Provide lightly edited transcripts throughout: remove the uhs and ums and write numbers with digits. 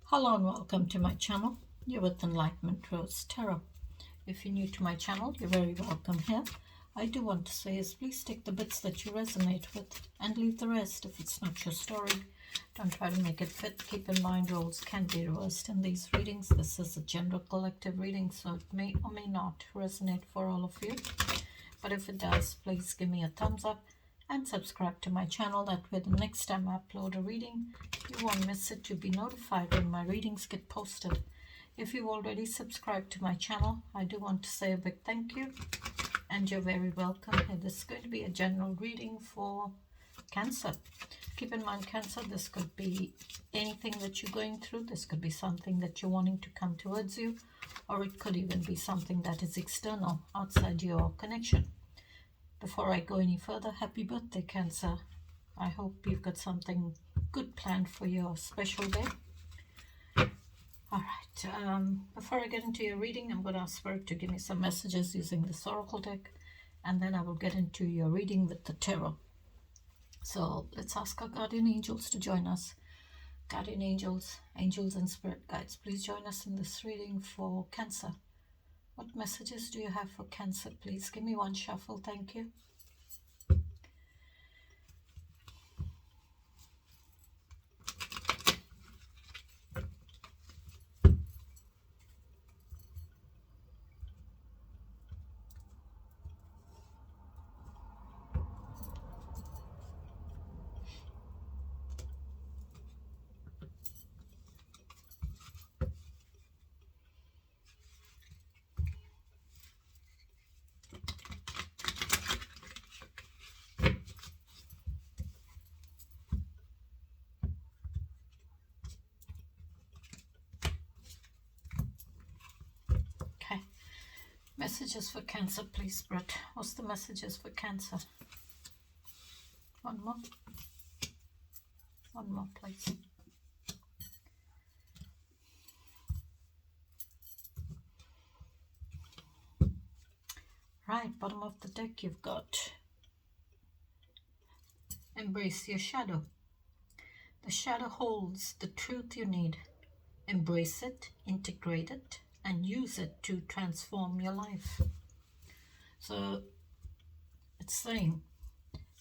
Hello and welcome to my channel. You're with Enlightenment Rose Tarot. If you're new to my channel, you're very welcome here. I do want to say is please take the bits that you resonate with and leave the rest if it's not your story. Don't try to make it fit. Keep in mind roles can be reversed in these readings. This is a general collective reading, so it may or may not resonate for all of you. But if it does, please give me a thumbs up and subscribe to my channel. That way the next time I upload a reading, you won't miss it. You'll be notified when my readings get posted. If you've already subscribed to my channel, I do want to say a big thank you, and you're very welcome. And this is going to be a general reading for Cancer. Keep in mind, Cancer, this could be anything that you're going through. This could be something that you're wanting to come towards you, or it could even be something that is external, outside your connection. Before I go any further, happy birthday, Cancer. I hope you've got something good planned for your special day. Alright, before I get into your reading, I'm going to ask Spirit to give me some messages using this Oracle deck, and then I will get into your reading with the Tarot. So let's ask our guardian angels to join us. Guardian angels, angels and spirit guides, please join us in this reading for Cancer. What messages do you have for Cancer? Please give me one shuffle. Thank you. Okay. Messages for Cancer, please, Brett. What's the messages for Cancer? One more. One more, please. Right, bottom of the deck you've got embrace your shadow. The shadow holds the truth you need. Embrace it, integrate it, and use it to transform your life. So it's saying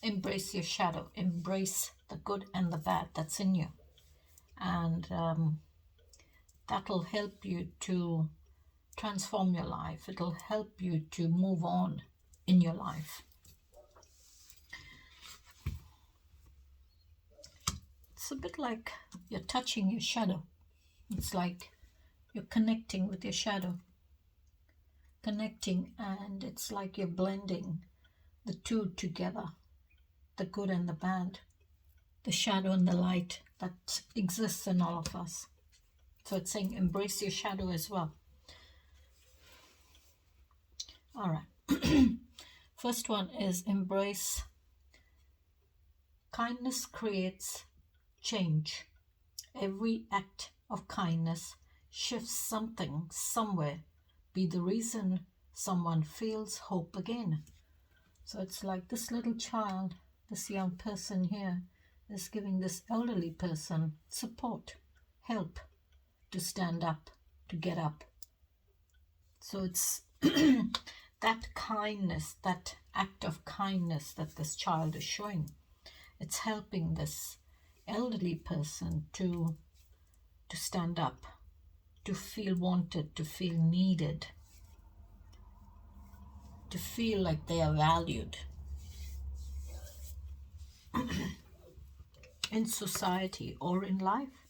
embrace your shadow, embrace the good and the bad that's in you, and that'll help you to transform your life. It'll help you to move on in your life. It's a bit like you're touching your shadow. It's like you're connecting with your shadow. Connecting, and it's like you're blending the two together. The good and the bad. The shadow and the light that exists in all of us. So it's saying embrace your shadow as well. All right. First one is embrace. Kindness creates change. Every act of kindness shifts something somewhere. Be the reason someone feels hope again. So it's like this little child, this young person here is giving this elderly person support, help to stand up, to get up. So it's that kindness, that act of kindness that this child is showing. It's helping this elderly person to stand up, to feel wanted, to feel needed, to feel like they are valued in society or in life.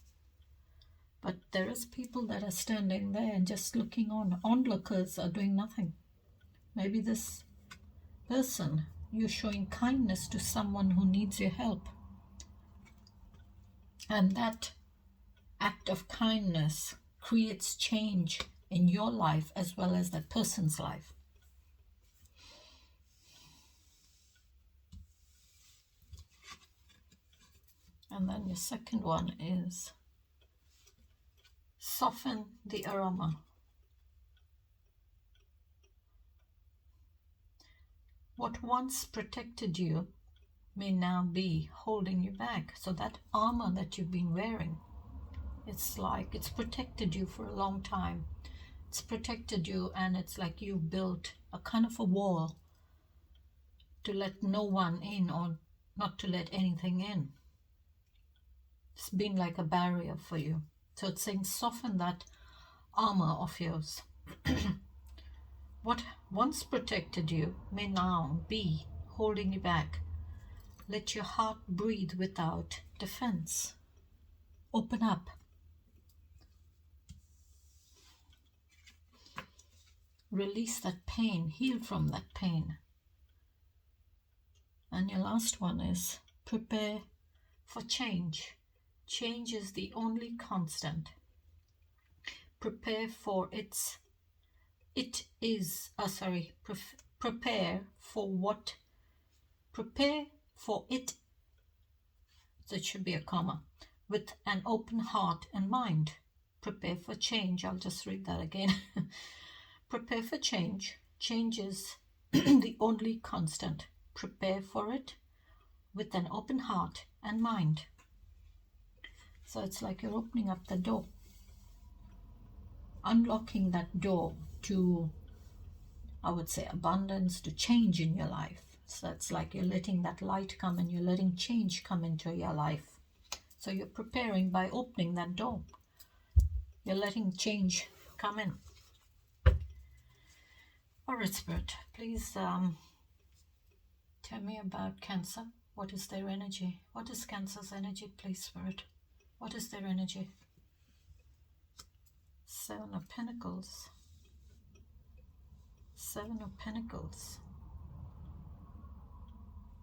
But there is people that are standing there and just looking on. Onlookers are doing nothing. Maybe this person, you're showing kindness to someone who needs your help. And that act of kindness creates change in your life as well as that person's life. And then your second one is soften the aroma. What once protected you may now be holding you back. So that armor that you've been wearing, It's like it's protected you for a long time. It's protected you, and it's like you built a kind of a wall to let no one in, or not to let anything in. It's been like a barrier for you. So it's saying soften that armor of yours. What once protected you may now be holding you back. Let your heart breathe without defense. Open up. Release that pain. Heal from that pain. And your last one is prepare for change. Change is the only constant. Prepare for prepare for it, so it should be a comma, with an open heart and mind. Prepare for change. I'll just read that again. Prepare for change. Change is the only constant. Prepare for it with an open heart and mind. So it's like you're opening up the door, unlocking that door to, I would say, abundance, to change in your life. So it's like you're letting that light come and you're letting change come into your life. So you're preparing by opening that door. You're letting change come in. All right, Spirit, please tell me about Cancer. What is their energy? What is Cancer's energy, please, Spirit? What is their energy? 7 of Pentacles. 7 of Pentacles.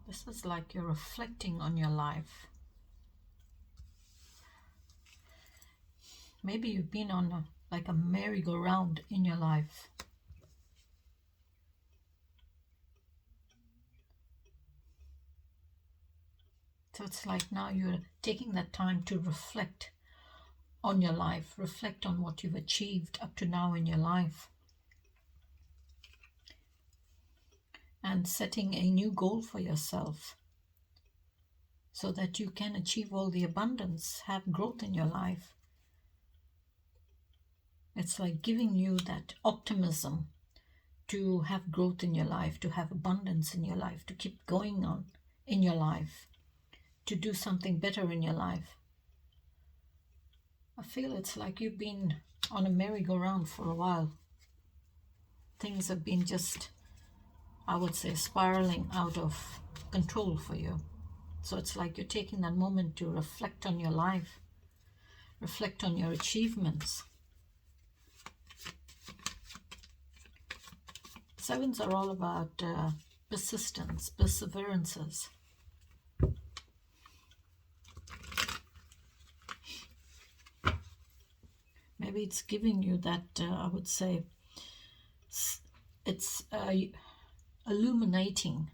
This is like you're reflecting on your life. Maybe you've been on like a merry-go-round in your life. So it's like now you're taking that time to reflect on your life, reflect on what you've achieved up to now in your life, and setting a new goal for yourself so that you can achieve all the abundance, have growth in your life. It's like giving you that optimism to have growth in your life, to have abundance in your life, to keep going on in your life, to do something better in your life. I feel it's like you've been on a merry-go-round for a while. Things have been just, I would say, spiraling out of control for you. So it's like you're taking that moment to reflect on your life, reflect on your achievements. Sevens are all about persistence, perseverances. Maybe it's giving you that, I would say, it's illuminating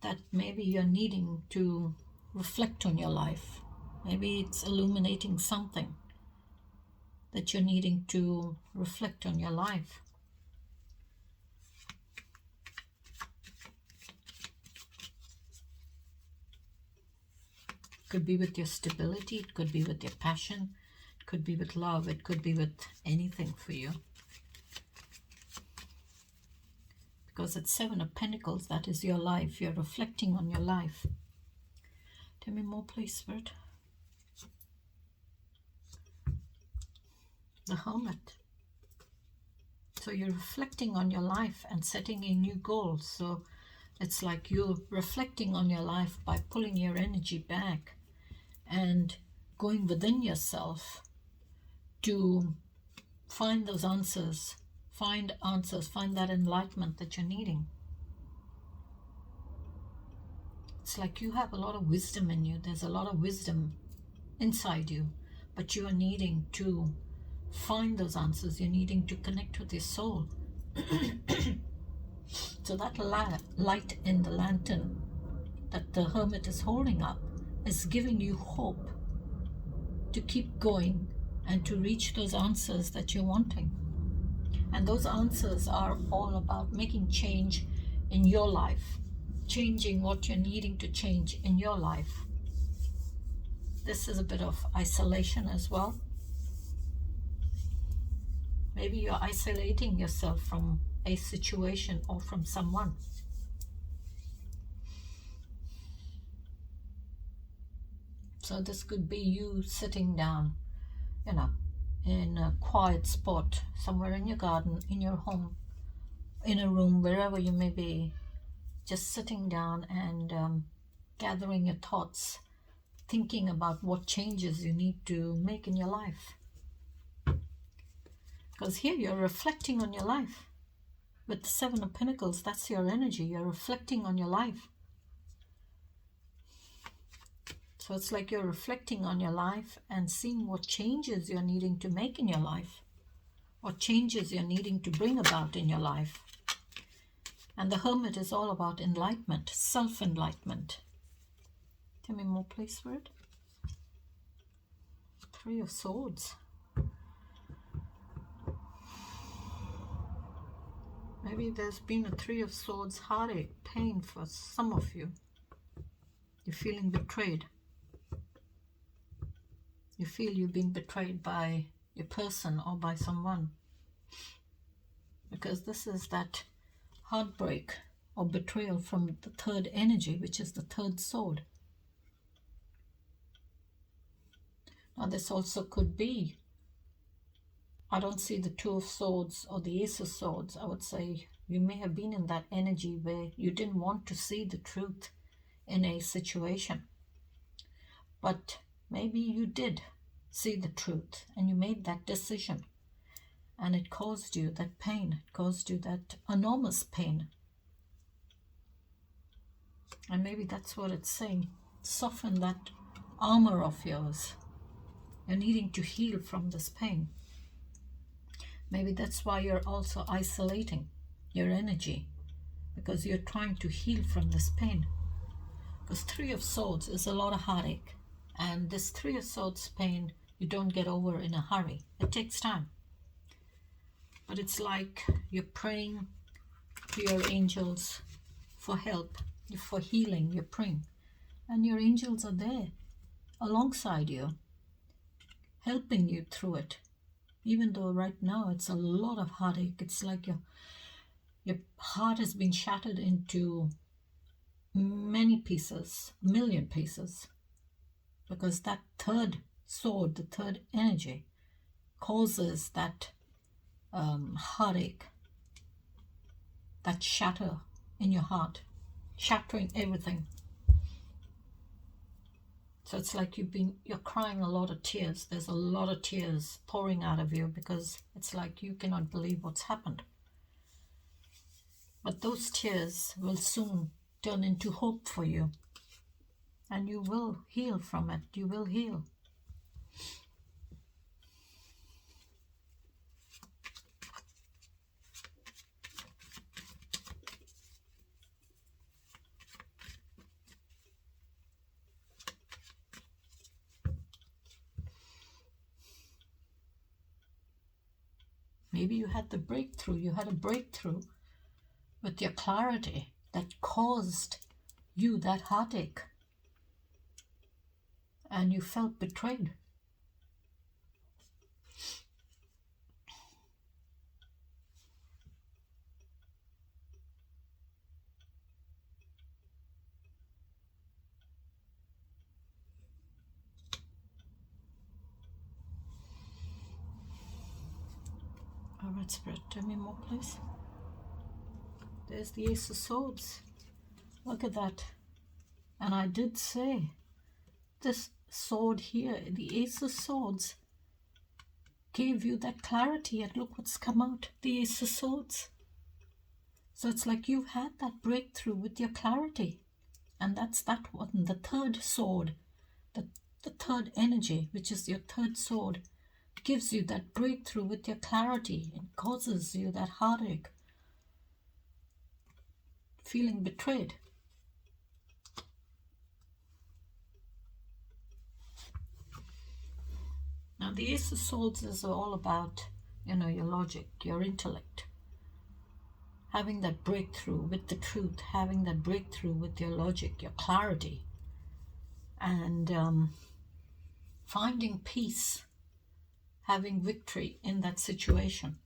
that maybe you're needing to reflect on your life. Maybe it's illuminating something that you're needing to reflect on your life. It could be with your stability, it could be with your passion, it could be with love, it could be with anything for you. Because it's 7 of Pentacles, that is your life. You're reflecting on your life. Tell me more, please, Spirit. The Hermit. So you're reflecting on your life and setting a new goal. So it's like you're reflecting on your life by pulling your energy back and going within yourself to find those answers. Find answers, find that enlightenment that you're needing. It's like you have a lot of wisdom in you. There's a lot of wisdom inside you, but you are needing to find those answers. You're needing to connect with your soul. So that light in the lantern that the Hermit is holding up is giving you hope to keep going and to reach those answers that you're wanting. And those answers are all about making change in your life, changing what you're needing to change in your life. this is a bit of isolation as well. Maybe you're isolating yourself from a situation or from someone. So this could be you sitting down, you know, in a quiet spot, somewhere in your garden, in your home, in a room, wherever you may be, just sitting down and gathering your thoughts, thinking about what changes you need to make in your life. Because here you're reflecting on your life. With the Seven of Pentacles, that's your energy. You're reflecting on your life. So it's like you're reflecting on your life and seeing what changes you're needing to make in your life. What changes you're needing to bring about in your life. And the Hermit is all about enlightenment, self-enlightenment. Tell me more, please, Spirit. Three of Swords. Maybe there's been a Three of Swords heartache, pain for some of you. You're feeling betrayed. You feel you've been betrayed by a person or by someone. Because this is that heartbreak or betrayal from the third energy, which is the third sword. Now this also could be, I don't see the Two of Swords or the Ace of Swords. I would say you may have been in that energy where you didn't want to see the truth in a situation. But maybe you did see the truth and you made that decision. And it caused you that pain. It caused you that enormous pain. And maybe that's what it's saying. Soften that armor of yours. You're needing to heal from this pain. Maybe that's why you're also isolating your energy. Because you're trying to heal from this pain. Because Three of Swords is a lot of heartache. And this Three of Swords pain, you don't get over in a hurry. It takes time. But it's like you're praying to your angels for help, for healing. You're praying. And your angels are there alongside you, helping you through it. Even though right now it's a lot of heartache. It's like your heart has been shattered into many pieces, a million pieces. Because that third sword, the third energy, causes that heartache, that shatter in your heart, shattering everything. So it's like you're crying a lot of tears. There's a lot of tears pouring out of you because it's like you cannot believe what's happened. But those tears will soon turn into hope for you. And you will heal from it. You will heal. Maybe you had the breakthrough. You had a breakthrough with your clarity that caused you that heartache. And you felt betrayed. All right, Spirit, tell me more, please. There's the Ace of Swords. Look at that. And I did say, this sword here, the Ace of Swords, gave you that clarity. And look what's come out, the Ace of Swords. So it's like you've had that breakthrough with your clarity. And that's that one, the third sword, the third energy, which is your third sword, gives you that breakthrough with your clarity and causes you that heartache, feeling betrayed. Now the Ace of Swords is all about, your logic, your intellect, having that breakthrough with the truth, having that breakthrough with your logic, your clarity. And finding peace, having victory in that situation.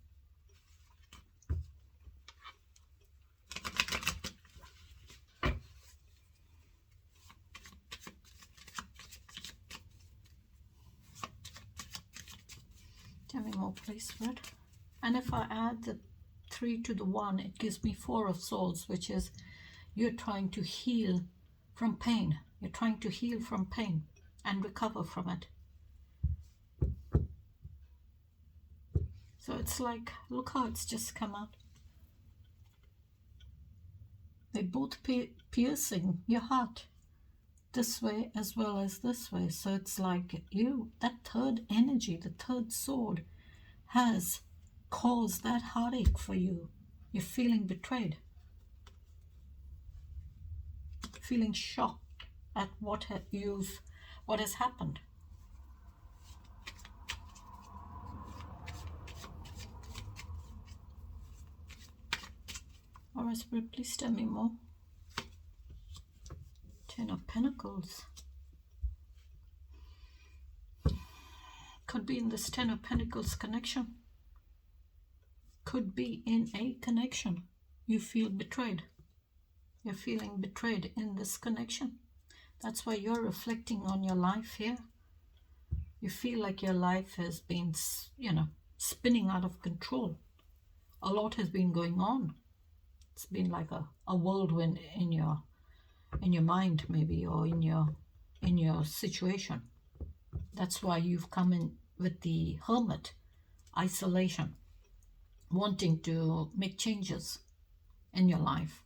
Tell me more, please, Fred. And if I add the 3 to the 1, it gives me 4 of Swords, which is you're trying to heal from pain. You're trying to heal from pain and recover from it. So it's like, look how it's just come out. They're both piercing your heart, this way as well as this way. So it's like that third energy, the third sword, has caused that heartache for you. You're feeling betrayed, feeling shocked at what has happened. All right, Spirit, please tell me more. 10 of Pentacles. Could be in this 10 of Pentacles connection. Could be in a connection. You feel betrayed. You're feeling betrayed in this connection. That's why you're reflecting on your life here. You feel like your life has been, spinning out of control. A lot has been going on. It's been like a whirlwind in your mind, maybe, or in your situation. That's why you've come in with the Hermit, isolation, wanting to make changes in your life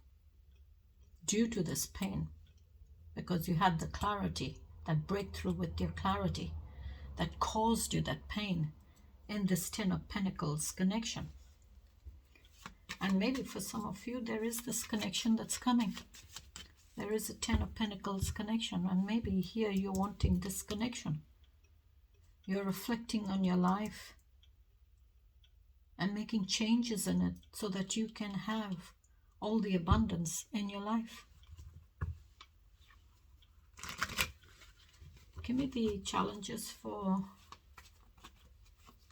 due to this pain, because you had the clarity, that breakthrough with your clarity that caused you that pain in this 10 of Pentacles connection. And maybe for some of you, there is this connection that's coming. There is a 10 of Pentacles connection, and maybe here you're wanting this connection. You're reflecting on your life and making changes in it so that you can have all the abundance in your life. Give me the challenges for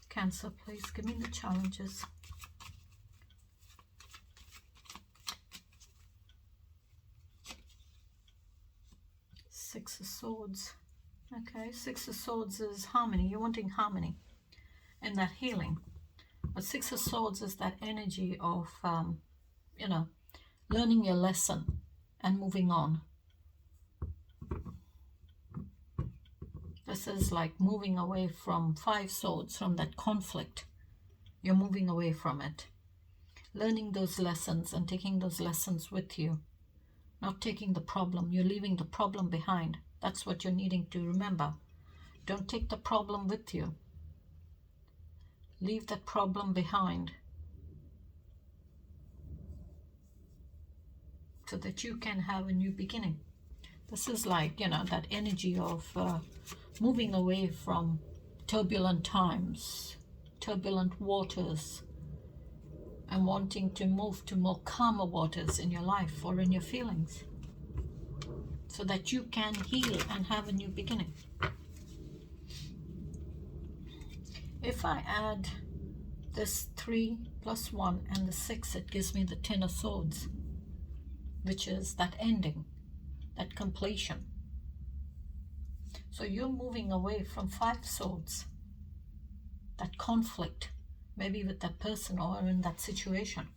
Cancer, please. Give me the challenges. Six of Swords. Okay, Six of Swords is harmony. You're wanting harmony and that healing. But Six of Swords is that energy of, learning your lesson and moving on. This is like moving away from Five Swords, from that conflict. You're moving away from it. Learning those lessons and taking those lessons with you. Not taking the problem. You're leaving the problem behind. That's what you're needing to remember. Don't take the problem with you. Leave that problem behind so that you can have a new beginning. This is like, that energy of moving away from turbulent times, turbulent waters, and wanting to move to more calmer waters in your life or in your feelings so that you can heal and have a new beginning. If I add this 3 plus 1 and the 6, it gives me the 10 of Swords, which is that ending, that completion. So you're moving away from Five Swords, that conflict, maybe with that person or in that situation.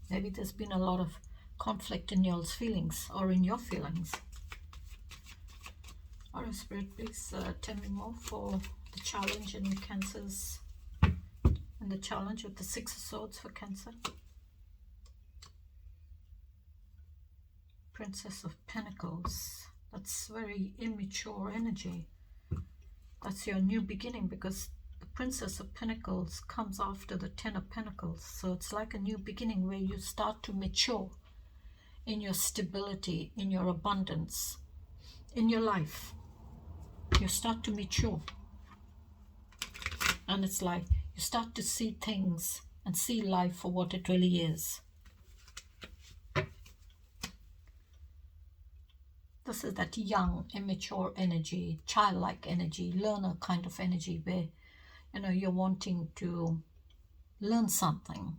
Maybe there's been a lot of conflict in your feelings or in your feelings. All right, Spirit, please tell me more for the challenge in Cancer's, and the challenge with the Six of Swords for Cancer. Princess of Pentacles. That's very immature energy. That's your new beginning, because the Princess of Pentacles comes after the 10 of Pentacles. So it's like a new beginning where you start to mature in your stability, in your abundance, in your life. You start to mature. And it's like you start to see things and see life for what it really is. This is that young, immature energy, childlike energy, learner kind of energy where, you're wanting to learn something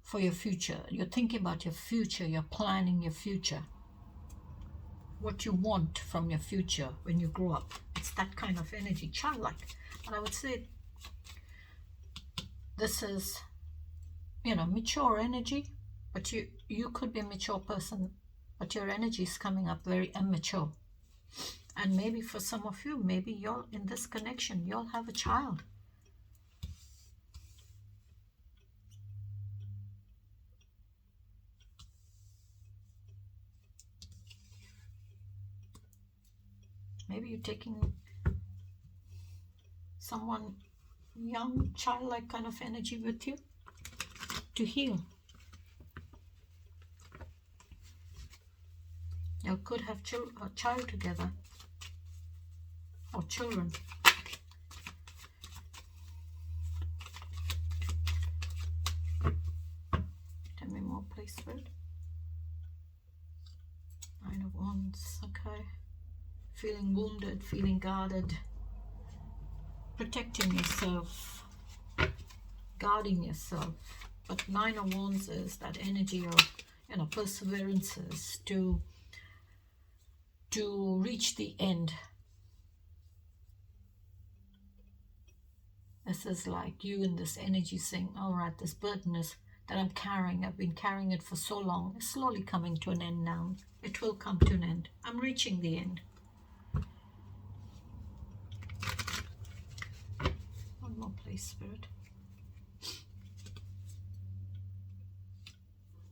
for your future. You're thinking about your future. You're planning your future. What you want from your future when you grow up. It's that kind of energy, childlike. And I would say this is, mature energy, but you could be a mature person, but your energy is coming up very immature. And maybe for some of you, maybe you're in this connection, you'll have a child. Maybe you're taking someone young, childlike kind of energy with you to heal. You could have a child together or children. Tell me more, please, Spirit. 9 of Wands, okay. Feeling wounded, feeling guarded, protecting yourself, guarding yourself. But 9 of Wands is that energy of, perseverances to reach the end. This is like you in this energy saying, all right, this burden is that I'm carrying, I've been carrying it for so long, it's slowly coming to an end now. It will come to an end. I'm reaching the end. One more, please, Spirit.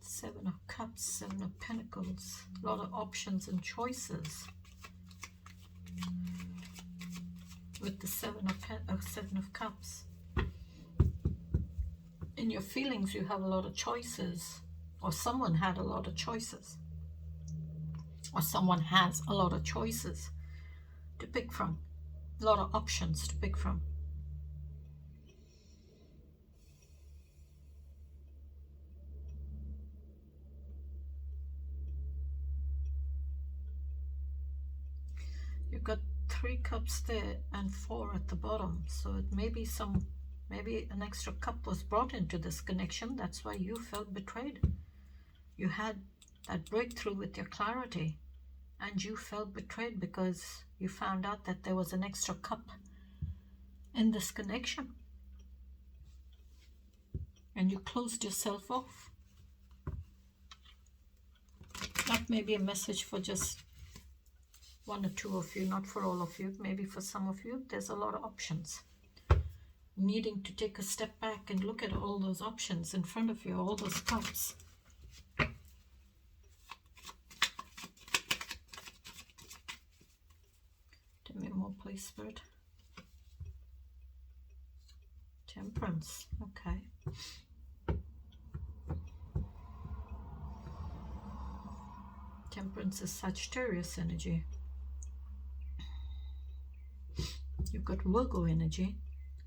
7 of Cups, 7 of Pentacles, a lot of options and choices. With the 7 of Cups. In your feelings, you have a lot of choices, or someone had a lot of choices, or someone has a lot of choices to pick from, a lot of options to pick from. You've got 3 cups there and 4 at the bottom, so it may be maybe an extra cup was brought into this connection. That's why you felt betrayed. You had that breakthrough with your clarity and you felt betrayed because you found out that there was an extra cup in this connection and you closed yourself off. That may be a message for just 1 or 2 of you, not for all of you. Maybe for some of you, there's a lot of options. Needing to take a step back and look at all those options in front of you, all those cups. Tell me more, please, Spirit. Temperance, okay. Temperance is Sagittarius energy. You've got Virgo energy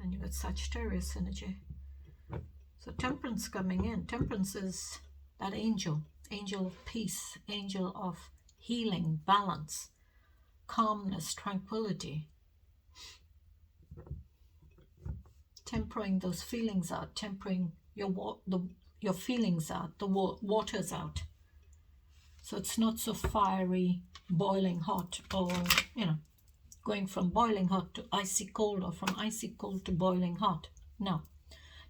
and you've got Sagittarius energy. So temperance coming in. Temperance is that angel of peace, angel of healing, balance, calmness, tranquility. Tempering those feelings out, tempering your feelings out, the waters out. So it's not so fiery, boiling hot, or, going from boiling hot to icy cold, or from icy cold to boiling hot. No.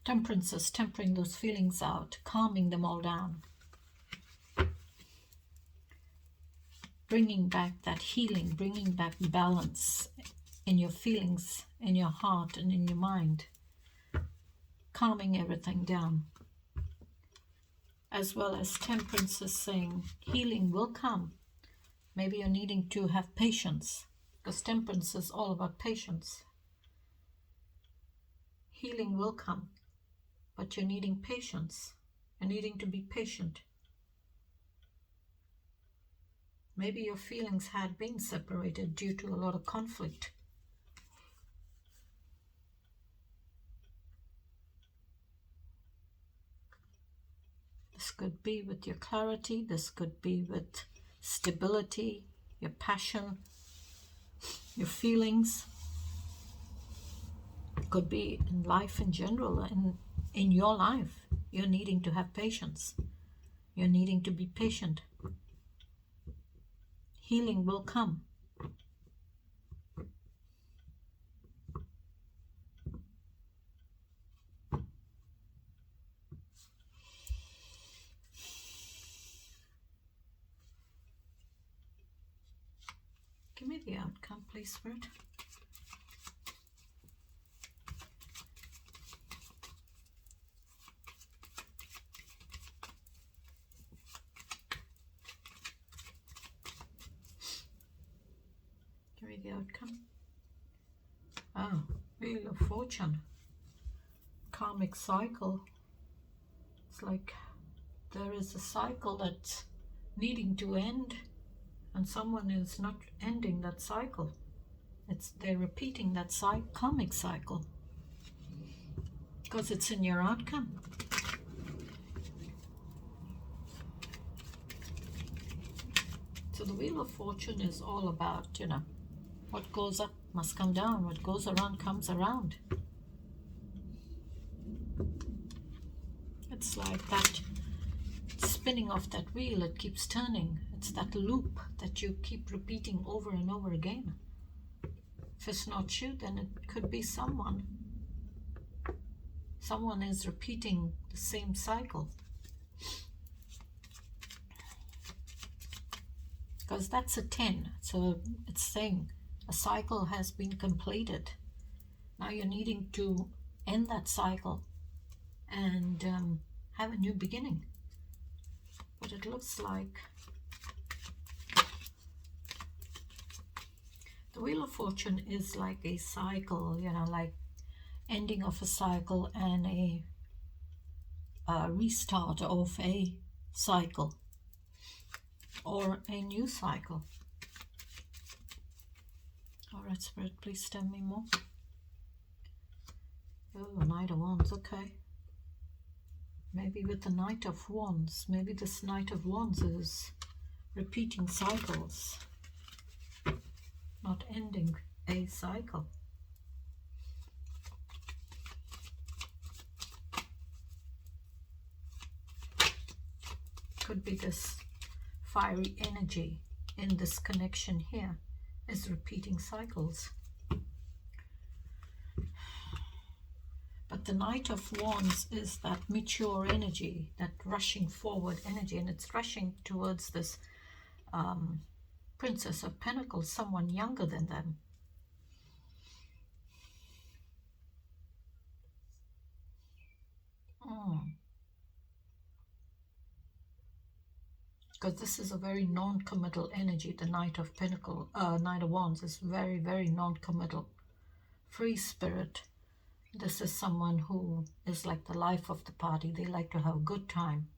Temperance is tempering those feelings out, calming them all down. Bringing back that healing, bringing back balance in your feelings, in your heart and in your mind. Calming everything down. As well as temperance is saying healing will come. Maybe you're needing to have patience, because temperance is all about patience. Healing will come, but you're needing patience. You're needing to be patient. Maybe your feelings had been separated due to a lot of conflict. This could be with your clarity. This could be with stability, your passion, your feelings. It could be in life in general, and in your life, you're needing to have patience. You're needing to be patient. Healing will come. Give me the outcome, please, Spirit. Give me the outcome. Oh, Wheel of Fortune. Karmic cycle. It's like there is a cycle that's needing to end, and someone is not ending that cycle. They're repeating that karmic cycle because it's in your outcome. So the Wheel of Fortune is all about, what goes up must come down, what goes around comes around. It's like that spinning of that wheel, it keeps turning. It's that loop that you keep repeating over and over again. If it's not you, then it could be someone. Someone is repeating the same cycle. Because that's a 10. So it's saying a cycle has been completed. Now you're needing to end that cycle and have a new beginning. But it looks like the Wheel of Fortune is like a cycle, like ending of a cycle and a restart of a cycle or a new cycle. All right, Spirit, please tell me more. Oh, Knight of Wands, okay. Maybe with the Knight of Wands, maybe this Knight of Wands is repeating cycles, not ending a cycle. Could be this fiery energy in this connection here is repeating cycles. But the Knight of Wands is that mature energy, that rushing forward energy, and it's rushing towards this Princess of Pentacles, someone younger than them. Because this is a very non-committal energy. The Knight of Wands is very, very non-committal. Free spirit. This is someone who is like the life of the party. They like to have a good time,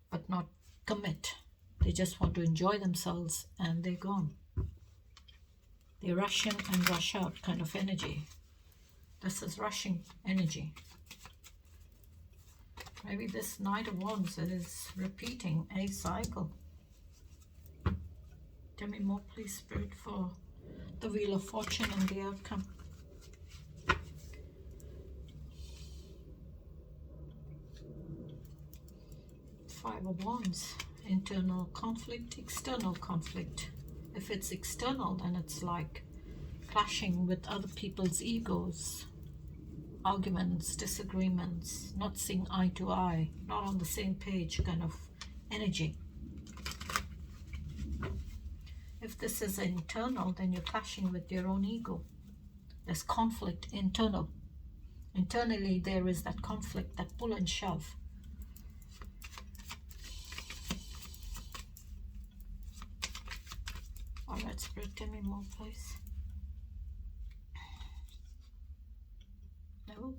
but not commit. They just want to enjoy themselves and they're gone. They rush in and rush out kind of energy. This is rushing energy. Maybe this Knight of Wands is repeating a cycle. Tell me more, please, Spirit, for the Wheel of Fortune and the outcome. Five of Wands, internal conflict, external conflict. If it's external, then it's like clashing with other people's egos, arguments, disagreements, not seeing eye to eye, not on the same page kind of energy. If this is internal, then you're clashing with your own ego. There's conflict internal. Internally, there is that conflict, that pull and shove. All right, Spirit, tell me more, please. No.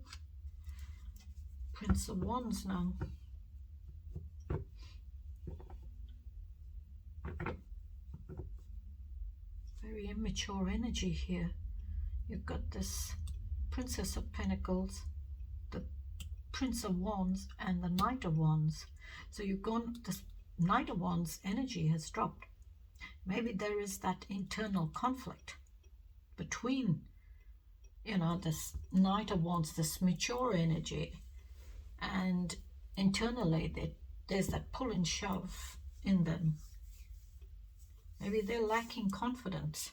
Prince of Wands now. Very immature energy here. You've got this Princess of Pentacles, the Prince of Wands, and the Knight of Wands. So you've gone, this Knight of Wands energy has dropped. maybe there is that internal conflict between, this Knight of Wands, this mature energy, and internally there's that pull and shove in them. Maybe they're lacking confidence.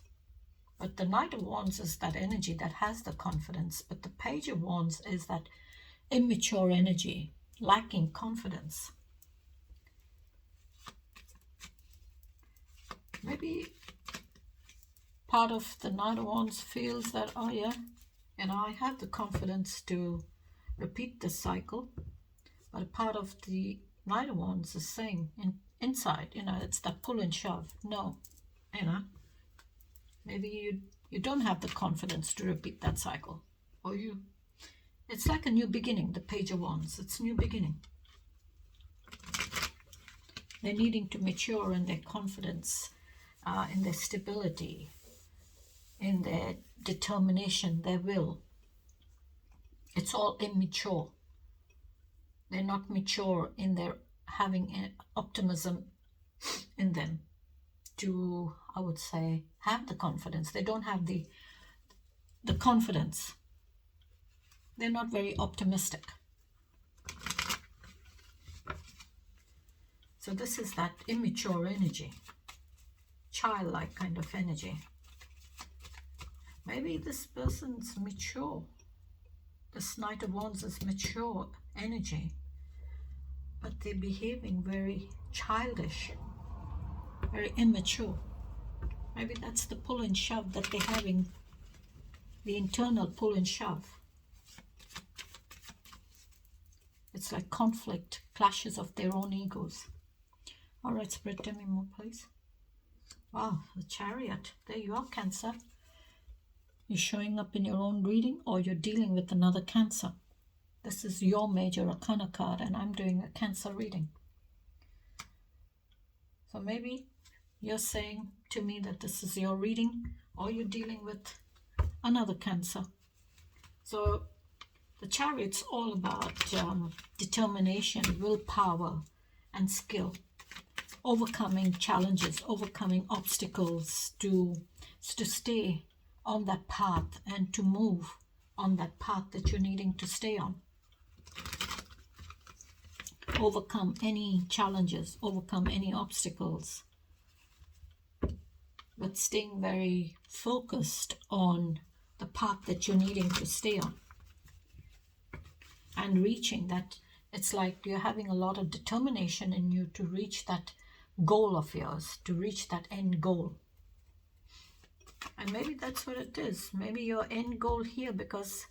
But the Knight of Wands is that energy that has the confidence, but the Page of Wands is that immature energy, lacking confidence. Maybe part of the Knight of Wands feels that, oh yeah, I have the confidence to repeat this cycle. But a part of the Knight of Wands is saying inside, it's that pull and shove. No, maybe you don't have the confidence to repeat that cycle. Or it's like a new beginning, the Page of Wands. It's new beginning. They're needing to mature in their confidence, in their stability, in their determination, their will. It's all immature. They're not mature in their having optimism in them to, I would say, have the confidence. They don't have the confidence. They're not very optimistic. So this is that immature energy, childlike kind of energy. Maybe this person's mature. This Knight of Wands is mature energy, but they're behaving very childish, very immature. Maybe that's the pull and shove that they're having, the internal pull and shove. It's like conflict, clashes of their own egos. All right, Spirit, tell me more, please. Wow, the Chariot. There you are, Cancer. You're showing up in your own reading, or you're dealing with another Cancer. This is your major arcana card, and I'm doing a Cancer reading. So maybe you're saying to me that this is your reading, or you're dealing with another Cancer. So the Chariot's all about determination, willpower, and skill. Overcoming challenges, overcoming obstacles to stay on that path and to move on that path that you're needing to stay on. Overcome any challenges, overcome any obstacles, but staying very focused on the path that you're needing to stay on. And reaching that, it's like you're having a lot of determination in you to reach that goal of yours, to reach that end goal. And maybe that's what it is. Maybe your end goal here, because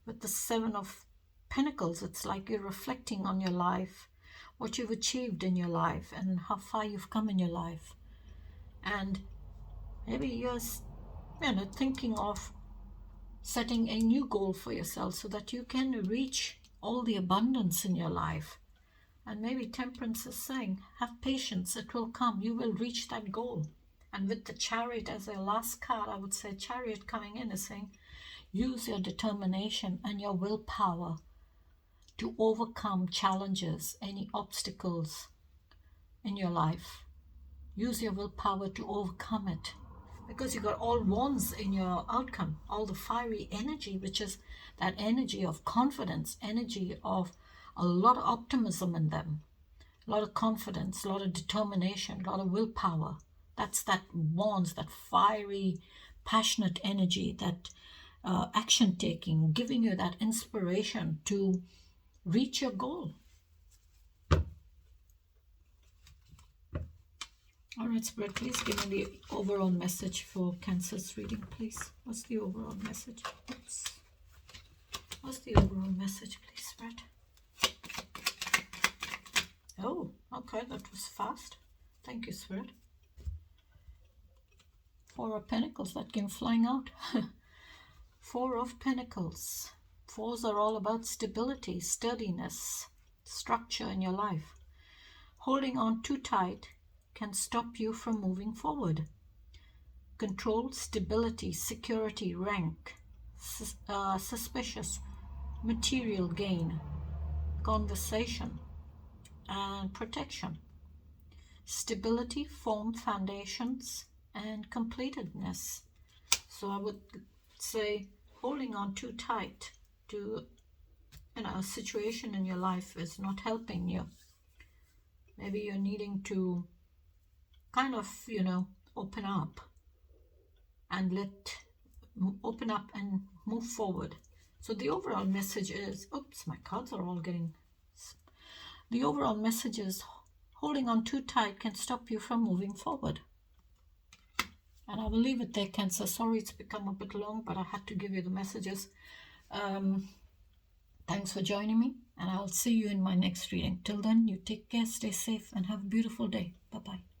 with the Seven of Pentacles, it's like you're reflecting on your life, what you've achieved in your life, and how far you've come in your life. And maybe you're thinking of setting a new goal for yourself so that you can reach all the abundance in your life. And maybe Temperance is saying, have patience, it will come, you will reach that goal. And with the Chariot as a last card, I would say Chariot coming in is saying, use your determination and your willpower to overcome challenges, any obstacles in your life. Use your willpower to overcome it. Because you got all wands in your outcome, all the fiery energy, which is that energy of confidence, energy of a lot of optimism in them, a lot of confidence, a lot of determination, a lot of willpower. That's that wands, that fiery, passionate energy, that action taking, giving you that inspiration to reach your goal. All right, Spirit, please give me the overall message for Cancer's reading, please. What's the overall message? Oops. What's the overall message, please, Spirit? Oh, okay, that was fast. Thank you, Spirit. Four of Pentacles, that came flying out. Four of Pentacles. Fours are all about stability, sturdiness, structure in your life. Holding on too tight can stop you from moving forward. Control, stability, security, rank, suspicious, material gain, conversation, and protection. Stability, form foundations, and completedness. So I would say holding on too tight to a situation in your life is not helping you. Maybe you're needing to kind of, open up and open up and move forward. So the overall message is, oops, my cards are all getting, the overall message is holding on too tight can stop you from moving forward. And I will leave it there, Cancer. Sorry it's become a bit long, but I had to give you the messages. Thanks for joining me, and I'll see you in my next reading. Till then, you take care, stay safe, and have a beautiful day. Bye-bye.